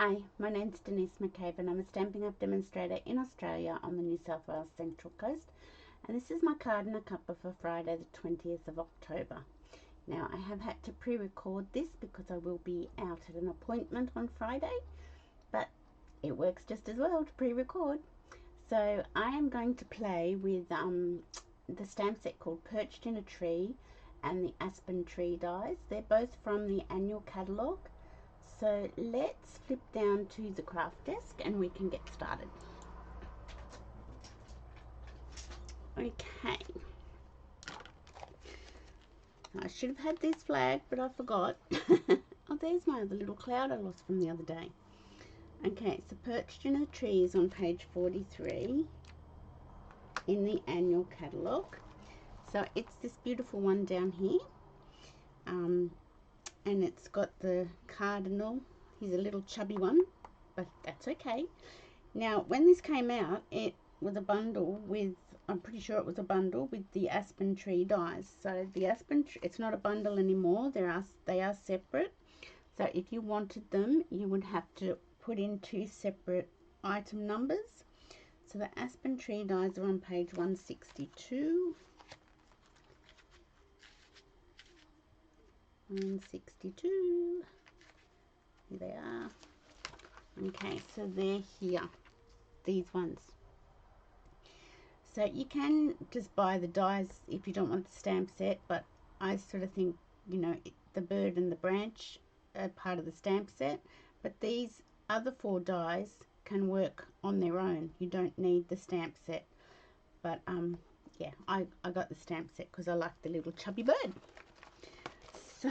Hi, my name's Denise McCabe and I'm a Stampin' Up! Demonstrator in Australia on the New South Wales Central Coast, and this is my card and a cuppa for Friday the 20th of October. Now I have had to pre-record this because I will be out at an appointment on Friday, but it works just as well to pre-record. So I am going to play with the stamp set called Perched in a Tree and the Aspen Tree dies. They're both from the annual catalogue. So let's flip down to the craft desk and we can get started. Okay. I should have had this flag, but I forgot. Oh, there's my other little cloud I lost from the other day. Okay, so Perched in a Tree is on page 43 in the annual catalogue. So it's this beautiful one down here. And it's got the cardinal. He's a little chubby one, but that's okay. Now, when this came out, it was a bundle with, I'm pretty sure it was a bundle with the Aspen Tree dies. So the Aspen Tree, it's not a bundle anymore. They are separate. So if you wanted them, you would have to put in two separate item numbers. So the Aspen Tree dies are on page 162. 162. Here they are. Okay, so they're here, these ones. So you can just buy the dies if you don't want the stamp set, but I sort of think, you know, the bird and the branch are part of the stamp set, but these other four dies can work on their own. You don't need the stamp set. But yeah, I got the stamp set because I like the little chubby bird. So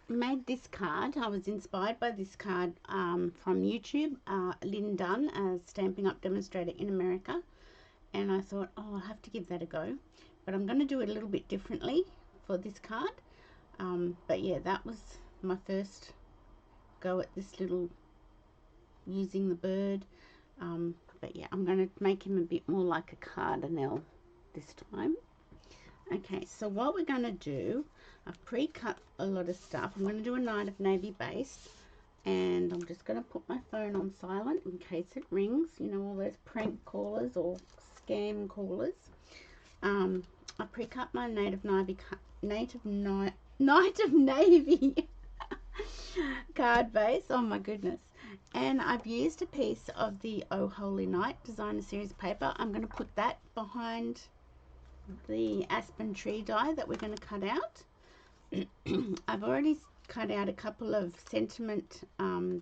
made this card. I was inspired by this card from YouTube. Lynn Dunn, a Stampin' Up! Demonstrator in America, and I thought, oh, I'll have to give that a go, but I'm going to do it a little bit differently for this card. But yeah, that was my first go at this little using the bird. But yeah, I'm going to make him a bit more like a cardinal this time. Okay, so what we're going to do, I've pre-cut a lot of stuff. I'm going to do a Night of Navy base, and I'm just going to put my phone on silent in case it rings. You know, all those prank callers or scam callers. I pre-cut my Night of Navy card base. Oh my goodness. And I've used a piece of the Oh Holy Night Designer Series paper. I'm going to put that behind the Aspen Tree die that we're going to cut out. I've already cut out a couple of sentiment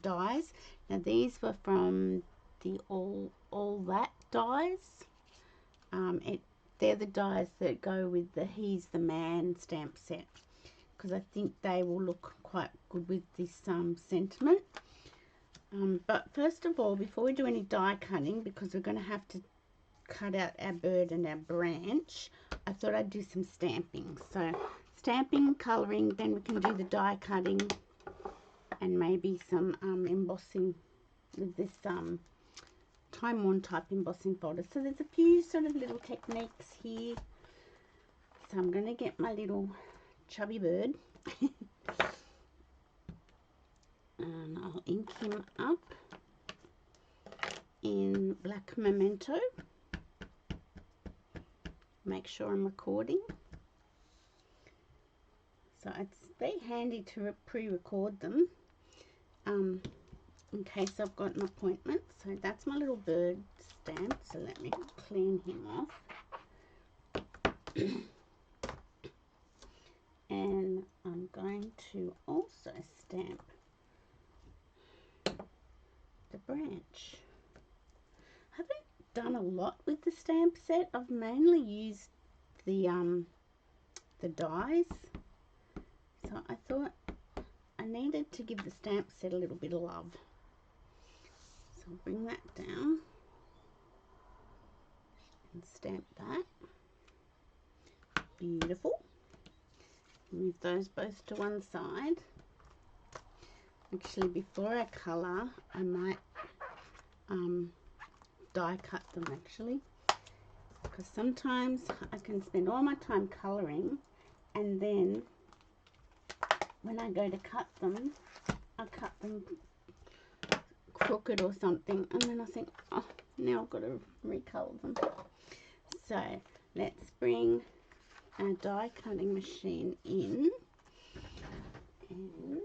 dies. Now these were from the all that dies. They're the dies that go with the He's the Man stamp set, because I think they will look quite good with this sentiment. But first of all, before we do any die cutting, because we're going to have to cut out our bird and our branch, I thought I'd do some stamping. So stamping, colouring, then we can do the die cutting and maybe some embossing with this time worn type embossing folder. So there's a few sort of little techniques here. So I'm going to get my little chubby bird and I'll ink him up in black memento. Make sure I'm recording. So it's very handy to pre-record them in case I've got an appointment. So that's my little bird stamp. So let me clean him off. And I'm going to also stamp the branch. I haven't done a lot with the stamp set. I've mainly used the dies. So I thought I needed to give the stamp set a little bit of love. So I'll bring that down and stamp that. Beautiful. Move those both to one side. Actually, before I colour, I might die cut them actually, because sometimes I can spend all my time colouring and then when I go to cut them, I cut them crooked or something, and then I think, oh, now I've got to recolor them. So let's bring our die cutting machine in, and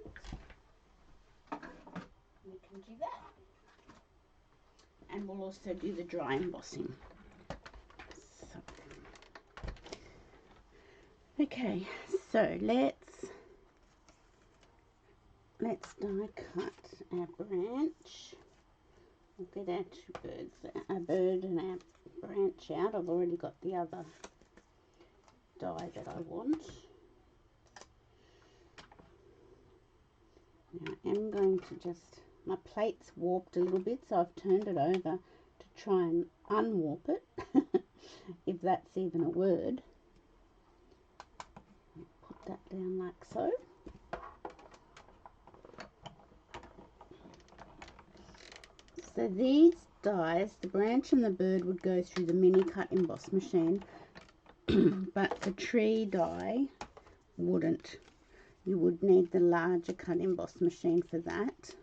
we can do that. And we'll also do the dry embossing. So, okay, so let's die cut our branch. We'll get our two birds, our bird and our branch out. I've already got the other die that I want. Now I am going to just, my plate's warped a little bit, so I've turned it over to try and unwarp it, if that's even a word. Put that down like so. So these dies, the branch and the bird, would go through the mini cut emboss machine, but the tree die wouldn't. You would need the larger cut emboss machine for that.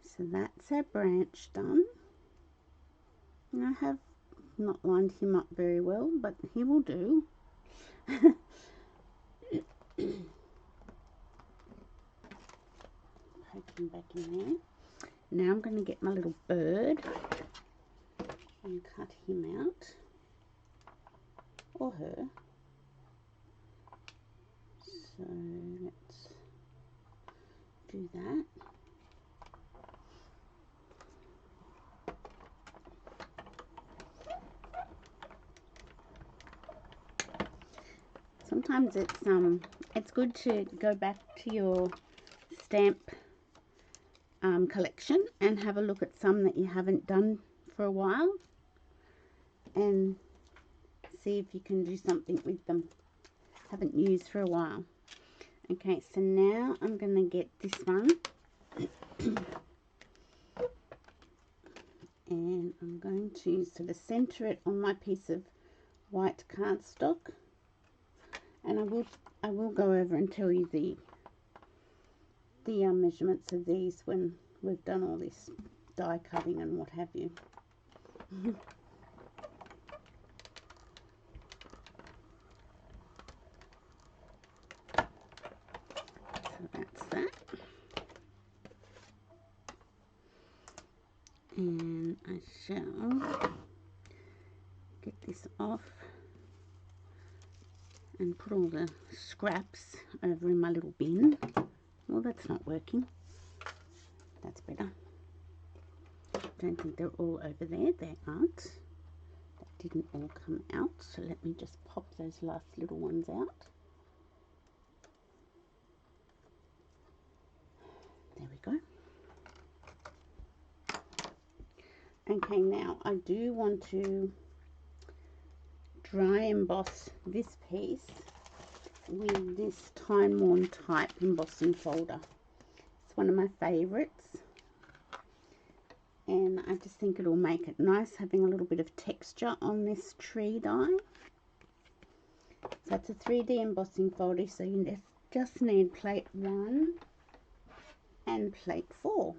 So that's our branch done. And I have not lined him up very well, but he will do. Poke him back in there. Now I'm going to get my little bird and cut him out, or her. So let's do that. Sometimes it's good to go back to your stamp collection and have a look at some that you haven't done for a while and see if you can do something with them. Haven't used for a while. Okay, so now I'm going to get this one and I'm going to sort of center it on my piece of white cardstock, and I will go over and tell you the measurements of these when we've done all this die cutting and what have you. So that's that, and I shall get this off and put all the scraps over in my little bin. Well, that's not working. That's better. Don't think they're all over there. They aren't. That didn't all come out. So let me just pop those last little ones out. There we go. Okay, now I do want to dry emboss this piece with this Time Worn type embossing folder. It's one of my favorites, and I just think it'll make it nice having a little bit of texture on this tree die. So it's a 3D embossing folder, so you just need plate 1 and plate 4.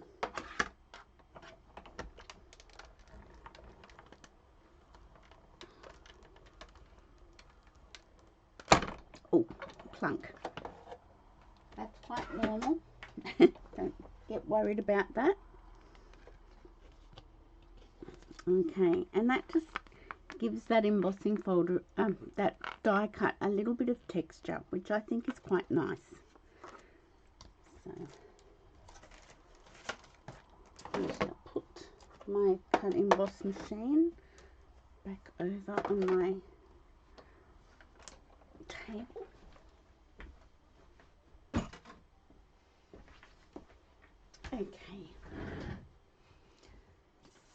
Oh, plunk. That's quite normal. Don't get worried about that. Okay, and that just gives that embossing folder, that die cut, a little bit of texture, which I think is quite nice. So I shall put my cut emboss machine back over on my table. Okay,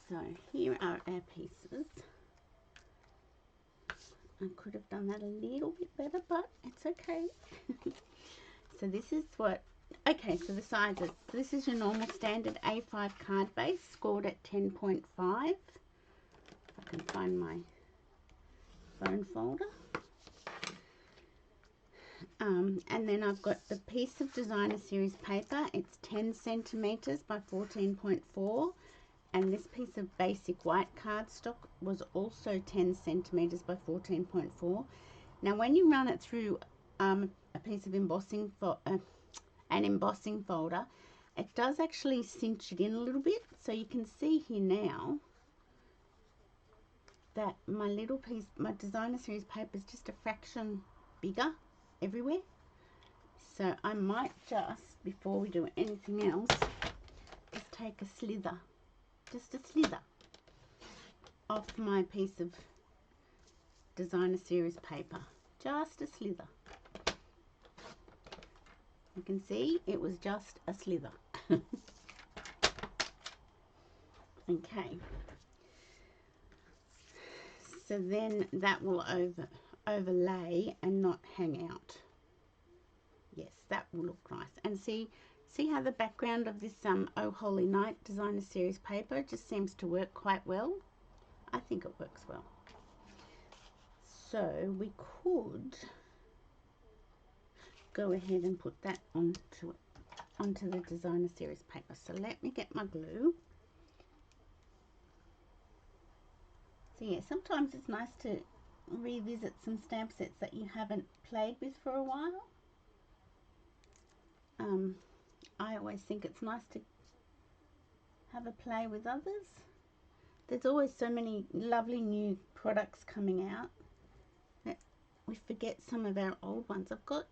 so here are our pieces. I could have done that a little bit better, but it's okay. So this is what, okay, so the sizes. So this is your normal standard A5 card base, scored at 10.5. I can find my phone folder. And then I've got the piece of designer series paper. It's 10 centimeters by 14.4, and this piece of basic white cardstock was also 10 centimeters by 14.4. Now when you run it through a piece of embossing for an embossing folder, it does actually cinch it in a little bit. So you can see here now that my little piece, my designer series paper, is just a fraction bigger everywhere. So I might just, before we do anything else, just take a slither, just a slither off my piece of designer series paper, just a slither. You can see it was just a slither. Okay, so then that will overlay and not hang out. Yes, that will look nice. And see how the background of this Oh Holy Night designer series paper just seems to work quite well. I think it works well. So we could go ahead and put that onto the designer series paper. So let me get my glue. So yeah, sometimes it's nice to revisit some stamp sets that you haven't played with for a while. I always think it's nice to have a play with others. There's always so many lovely new products coming out that we forget some of our old ones. I've got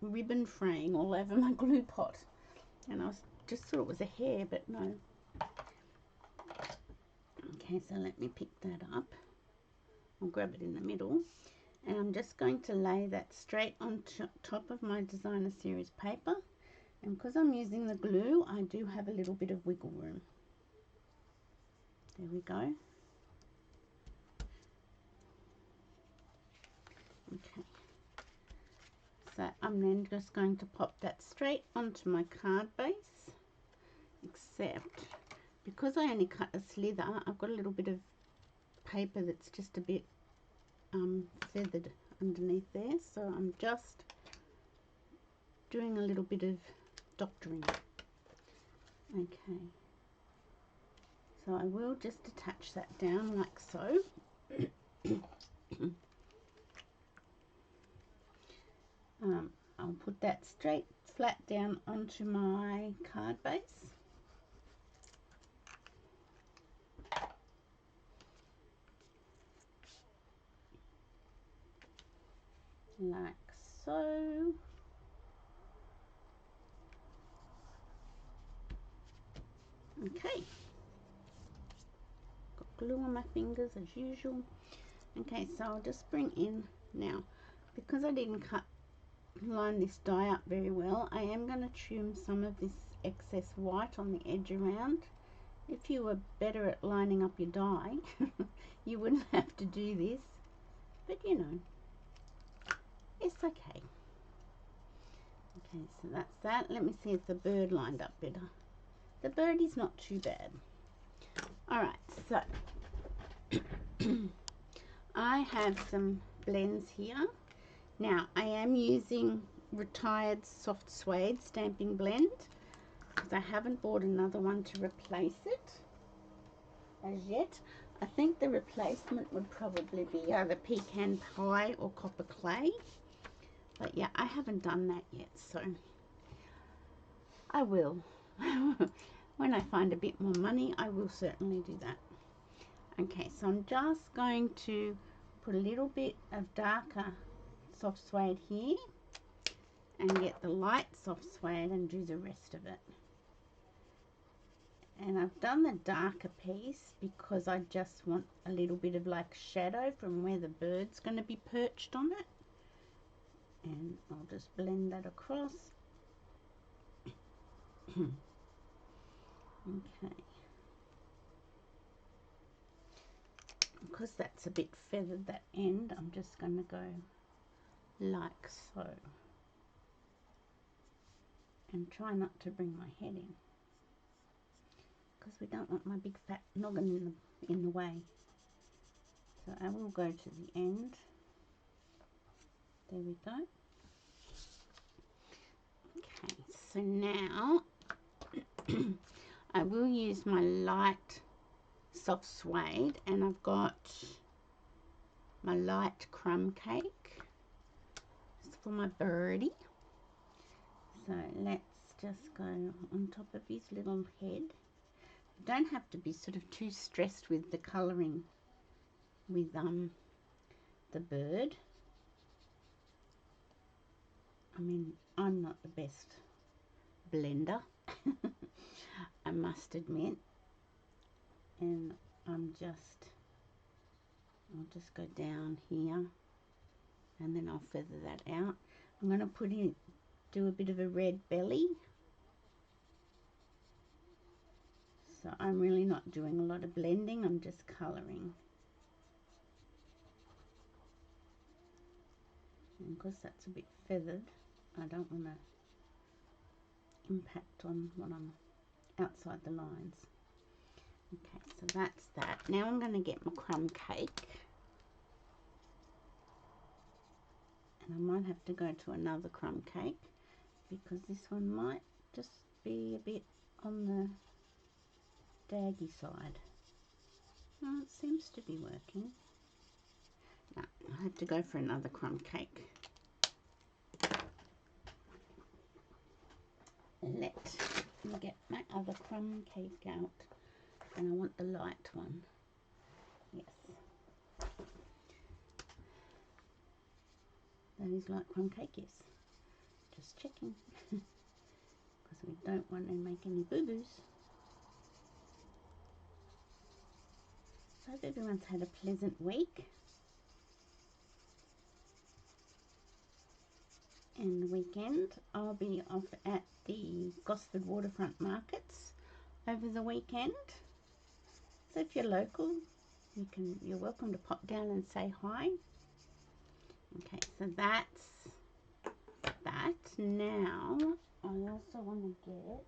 ribbon fraying all over my glue pot, and I just thought it was a hair, but no. Okay, so let me pick that up. I'll grab it in the middle, and I'm just going to lay that straight on top of my designer series paper. And because I'm using the glue, I do have a little bit of wiggle room. There we go. Okay. So I'm then just going to pop that straight onto my card base, except because I only cut a slither, I've got a little bit of paper that's just a bit feathered underneath there. So I'm just doing a little bit of doctoring. Okay. So I will just attach that down like so. I'll put that straight flat down onto my card base. Like so. Okay. Got glue on my fingers as usual. Okay, so I'll just bring in now, because I didn't line this die up very well, I am going to trim some of this excess white on the edge around. If you were better at lining up your die, you wouldn't have to do this, but you know, it's okay. Okay, so that's that. Let me see if the bird lined up better. The bird is not too bad. Alright, so I have some blends here. Now, I am using Retired Soft Suede Stamping Blend because I haven't bought another one to replace it as yet. I think the replacement would probably be either Pecan Pie or Copper Clay. But yeah, I haven't done that yet, so I will. When I find a bit more money, I will certainly do that. Okay, so I'm just going to put a little bit of darker soft suede here and get the light soft suede and do the rest of it. And I've done the darker piece because I just want a little bit of like shadow from where the bird's going to be perched on it. And I'll just blend that across. Okay. Because that's a bit feathered, that end, I'm just going to go like so. And try not to bring my head in, because we don't want my big fat noggin in the way. So I will go to the end. There we go. so now I will use my light soft suede, and I've got my light crumb cake. It's for my birdie. So let's just go on top of his little head. You don't have to be sort of too stressed with the colouring with the bird. I mean, I'm not the best blender, I must admit, and I'll just go down here, and then I'll feather that out. I'm going to do a bit of a red belly. So I'm really not doing a lot of blending, I'm just colouring. And because that's a bit feathered, I don't want to impact on what I'm outside the lines. Okay, so that's that. Now I'm going to get my crumb cake. And I might have to go to another crumb cake because this one might just be a bit on the daggy side. Oh, it seems to be working. No, I have to go for another crumb cake. Let me get my other crumb cake out, and I want the light one. Yes, that is light crumb cake, yes. Just checking, because we don't want to make any boo-boos. So I hope everyone's had a pleasant week. And the weekend, I'll be off at the Gosford Waterfront Markets over the weekend. So if you're local, you're welcome to pop down and say hi. Okay, so that's that. Now I also want to get,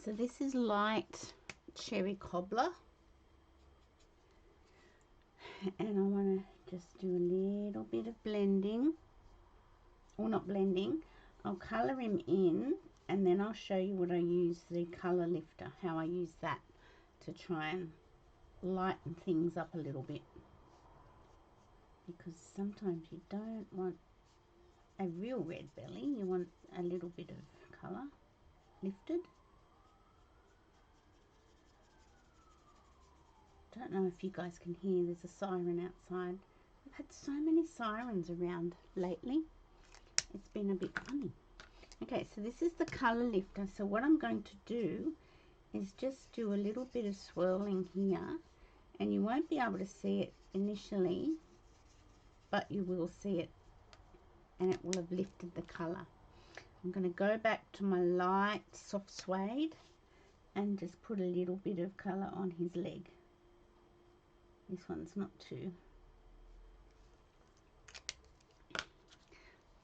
so this is light cherry cobbler, and I want to just do a little bit of blending, or not blending, I'll colour him in, and then I'll show you what I use the colour lifter, how I use that to try and lighten things up a little bit, because sometimes you don't want a real red belly, you want a little bit of colour lifted. Don't know if you guys can hear, there's a siren outside. We've had so many sirens around lately, it's been a bit funny. Okay, so this is the colour lifter. So what I'm going to do is just do a little bit of swirling here, and you won't be able to see it initially, but you will see it, and it will have lifted the colour. I'm going to go back to my light soft suede and just put a little bit of colour on his leg. This one's not too.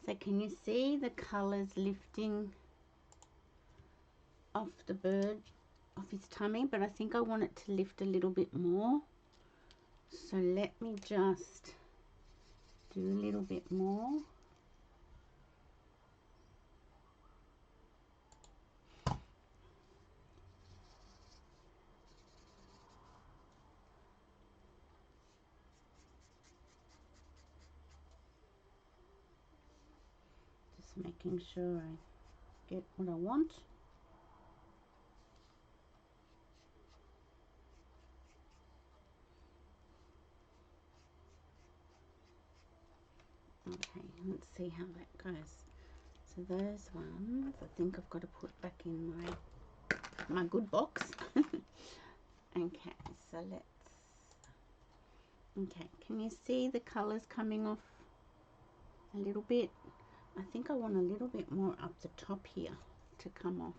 So can you see the colours lifting off the bird, off his tummy? But I think I want it to lift a little bit more. So let me just do a little bit more. Just making sure I get what I want. Okay, let's see how that goes. So those ones, I think I've got to put back in my good box. Okay, so okay, can you see the colours coming off a little bit? I think I want a little bit more up the top here to come off.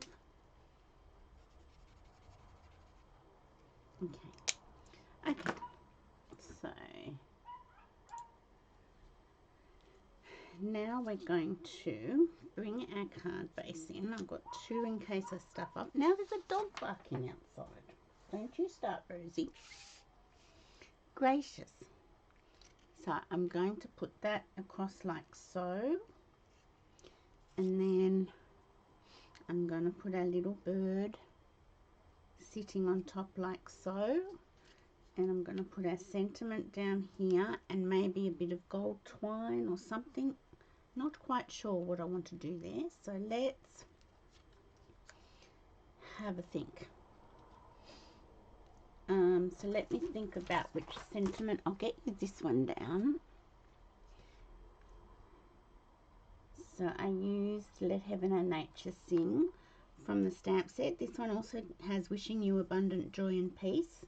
Okay, so now we're going to bring our card base in. I've got two in case I stuff up. Now there's a dog barking outside. Don't you start, Rosie. Gracious. So So I'm going to put that across like so, and then I'm going to put our little bird sitting on top like so, and I'm going to put our sentiment down here and maybe a bit of gold twine or something. Not quite sure what I want to do there, so let's have a think. So let me think about which sentiment. I'll get you this one down. So I used Let Heaven and Nature Sing from the stamp set. This one also has Wishing You Abundant Joy and Peace.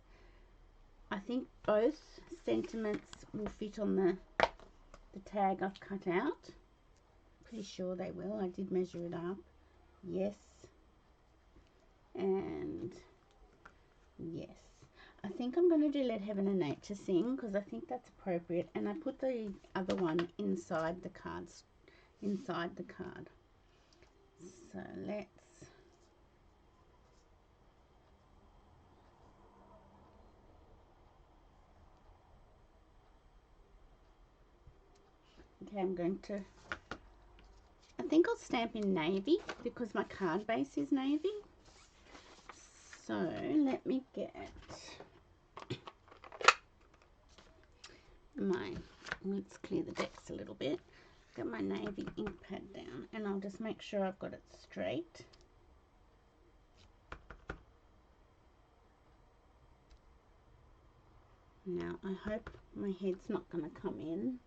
I think both sentiments will fit on the tag I've cut out. Pretty sure they will. I did measure it up. Yes. And yes. I think I'm going to do Let Heaven and Nature Sing because I think that's appropriate, and I put the other one inside the cards, inside the card. So let's okay, I'm going to, I think I'll stamp in navy because my card base is navy. So let me get my, let's clear the decks a little bit, get my navy ink pad down, and I'll just make sure I've got it straight. Now I hope my head's not going to come in.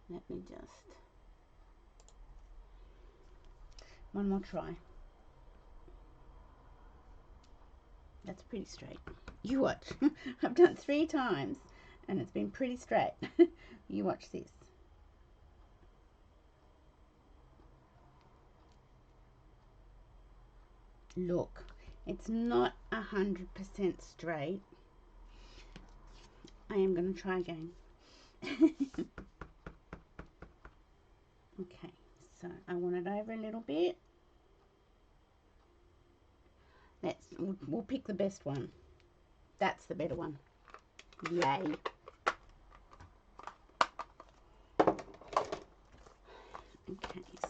Let me just, one more try. That's pretty straight. You watch. I've done it 3 times and it's been pretty straight. You watch this. Look, it's not 100% straight. I am going to try again. Okay, so I want it over a little bit. We'll pick the best one. That's the better one. Yay. Okay, so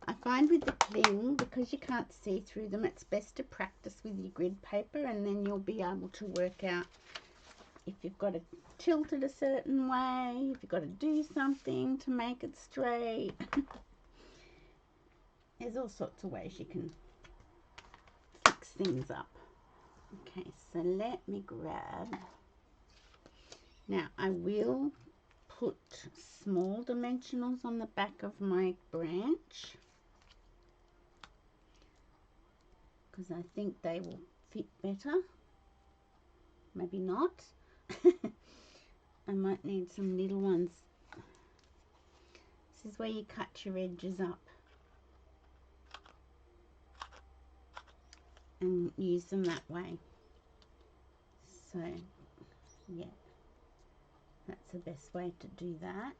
I find with the cling, because you can't see through them, it's best to practice with your grid paper, and then you'll be able to work out if you've got to tilt it a certain way, if you've got to do something to make it straight. There's all sorts of ways you can fix things up. Okay, so let me grab, now I will put small dimensionals on the back of my branch because I think they will fit better. Maybe not. I might need some little ones. This is where you cut your edges up and use them that way. So yeah, that's the best way to do that.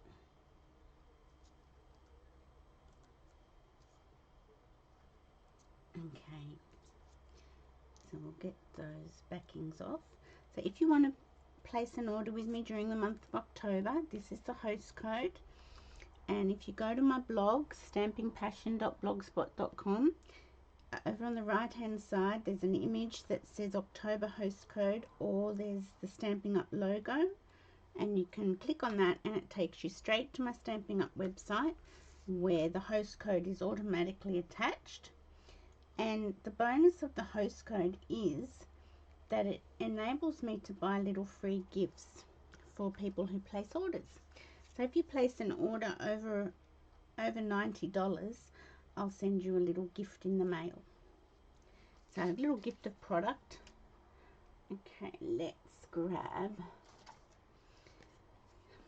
Okay, so we'll get those backings off. So if you want to place an order with me during the month of October, this is the host code, and if you go to my blog, stampingpassion.blogspot.com, over on the right hand side there's an image that says October host code, or there's the Stamping Up logo, and you can click on that and it takes you straight to my Stamping Up website where the host code is automatically attached. And the bonus of the host code is that it enables me to buy little free gifts for people who place orders. So if you place an order over $90, I'll send you a little gift in the mail. So a little gift of product. Okay, let's grab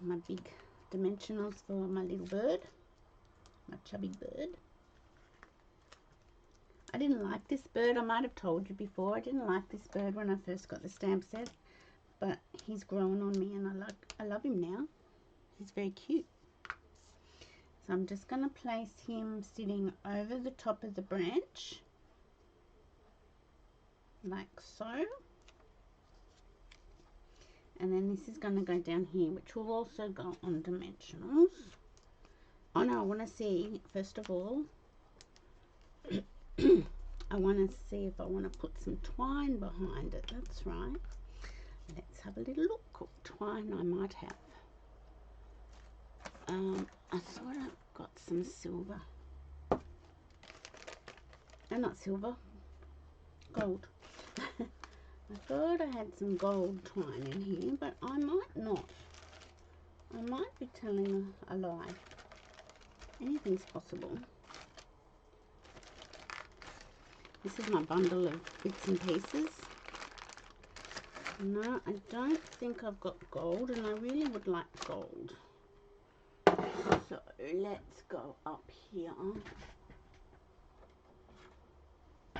my big dimensionals for my little bird, my chubby bird. I didn't like this bird. I might have told you before. I didn't like this bird when I first got the stamp set, but he's grown on me and I love him now. He's very cute. So I'm just going to place him sitting over the top of the branch, like so. And then this is going to go down here, which will also go on dimensionals. Oh no, I want to see, first of all, I want to see if I want to put some twine behind it. That's right. Let's have a little look what twine I might have. I thought I got some silver. Not silver, gold. I thought I had some gold twine in here, but I might not. I might be telling a lie. Anything's possible. This is my bundle of bits and pieces. No, I don't think I've got gold, and I really would like gold. So let's go up here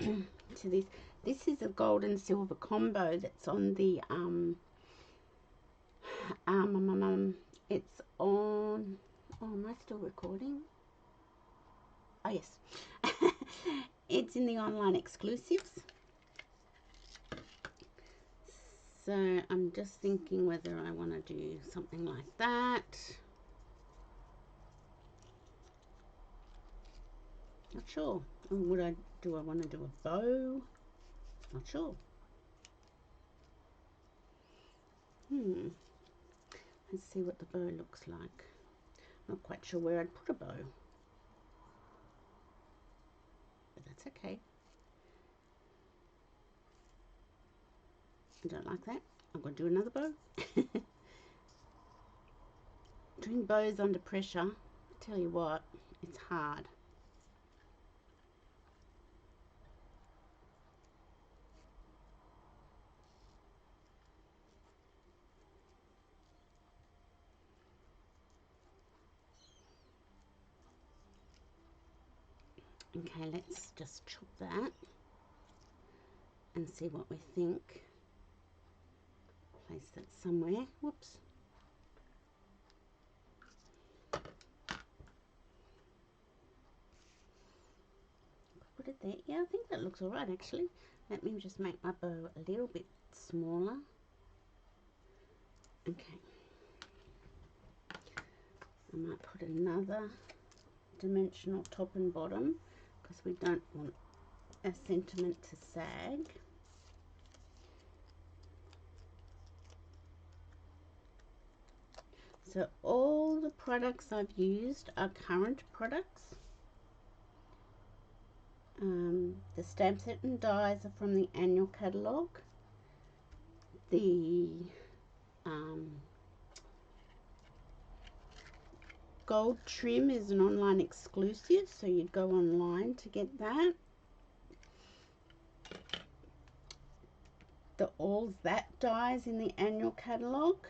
to this. This is a gold and silver combo that's on the it's on, oh, am I still recording? Oh yes. It's in the online exclusives. So I'm just thinking whether I want to do something like that. Not sure. Or would I want to do a bow? Not sure. Let's see what the bow looks like. Not quite sure where I'd put a bow, but that's okay. I don't like that. I'm going to do another bow. Doing bows under pressure, I tell you what, it's hard. Okay, let's just chop that and see what we think. Place that somewhere. Whoops. Put it there. Yeah, I think that looks alright actually. Let me just make my bow a little bit smaller. Okay. I might put another dimensional top and bottom because we don't want our sentiment to sag. So all the products I've used are current products. The stamp set and dies are from the annual catalogue. The gold trim is an online exclusive, so you'd go online to get that. The All's That dies in the annual catalogue.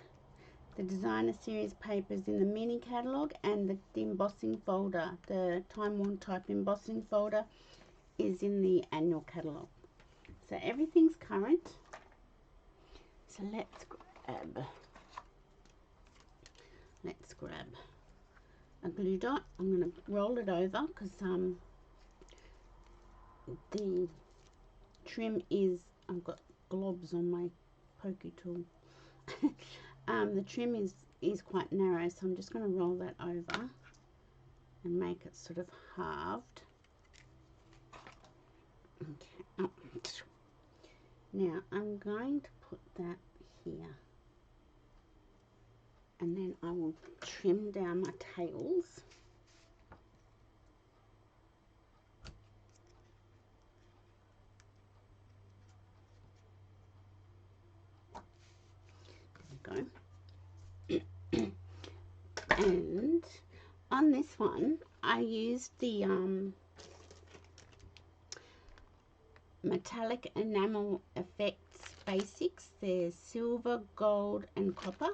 The designer series papers in the mini catalogue, and the embossing folder, the time worn type embossing folder, is in the annual catalogue. So everything's current. So let's grab a glue dot. I'm going to roll it over because the trim is, I've got globs on my pokey tool. The trim is quite narrow, so I'm just going to roll that over and make it sort of halved. Okay. Oh. Now I'm going to put that here, and then I will trim down my tails. There we go. And on this one I used the metallic enamel effects basics. There's silver, gold and copper,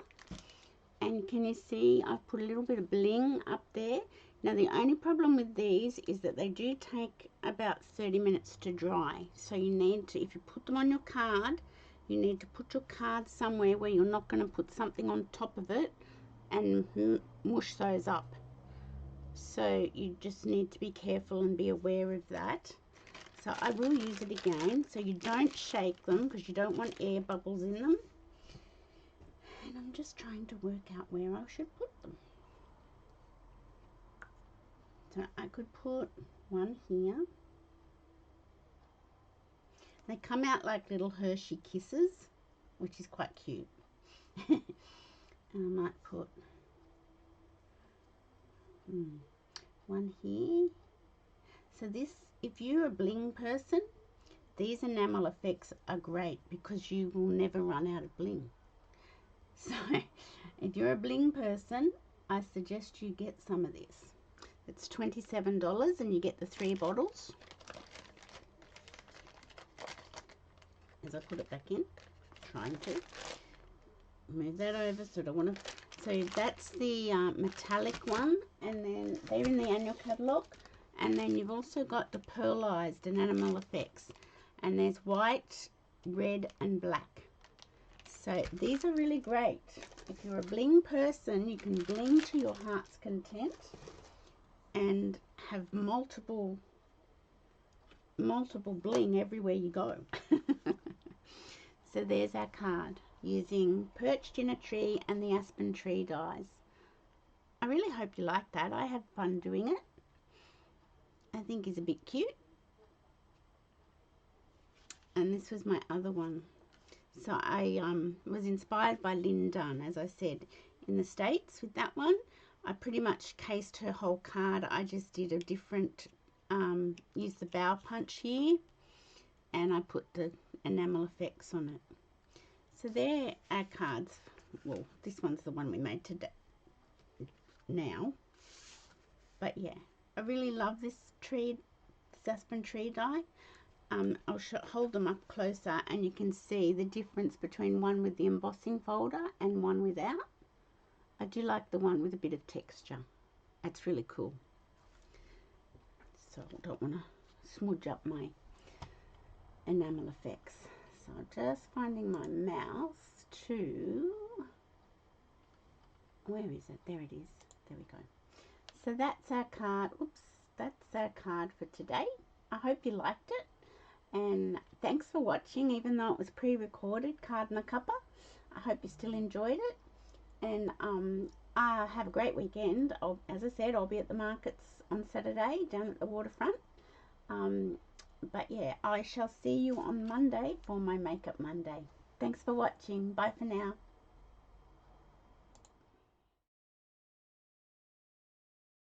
and can you see I've put a little bit of bling up there. Now the only problem with these is that they do take about 30 minutes to dry, so you need to, if you put them on your card, you need to put your card somewhere where you're not going to put something on top of it and mush those up. So you just need to be careful and be aware of that. So I will use it again, so you don't shake them because you don't want air bubbles in them. And I'm just trying to work out where I should put them. So I could put one here. They come out like little Hershey Kisses, which is quite cute. And I might put one here. So this, if you're a bling person, these enamel effects are great because you will never run out of bling. So if you're a bling person, I suggest you get some of this. It's $27 and you get the 3 bottles. As I put it back in, trying to move that over so I don't want to. So that's the metallic one, and then they're in the annual catalogue. And then you've also got the pearlized enamel effects, and there's white, red and black. So these are really great. If you're a bling person, you can bling to your heart's content and have multiple bling everywhere you go. So there's our card using Perched in a Tree and the Aspen Tree dies. I really hope you like that. I have fun doing it. I think he's a bit cute. And this was my other one. So I was inspired by Lynn Dunn, as I said, in the States with that one. I pretty much cased her whole card. I just did a different, used the bow punch here, and I put the enamel effects on it. So there are cards. Well, this one's the one we made today now. But yeah, I really love this tree, this Aspen Tree die. I'll hold them up closer and you can see the difference between one with the embossing folder and one without. I do like the one with a bit of texture. It's really cool. So I don't want to smudge up my enamel effects. So I'm just finding my mouse to, where is it? There it is. There we go. So that's our card. Oops, that's our card for today. I hope you liked it. And thanks for watching, even though it was pre-recorded, Card and a Cuppa. I hope you still enjoyed it. And have a great weekend. As I said, I'll be at the markets on Saturday down at the waterfront. But yeah, I shall see you on Monday for my Makeup Monday. Thanks for watching. Bye for now.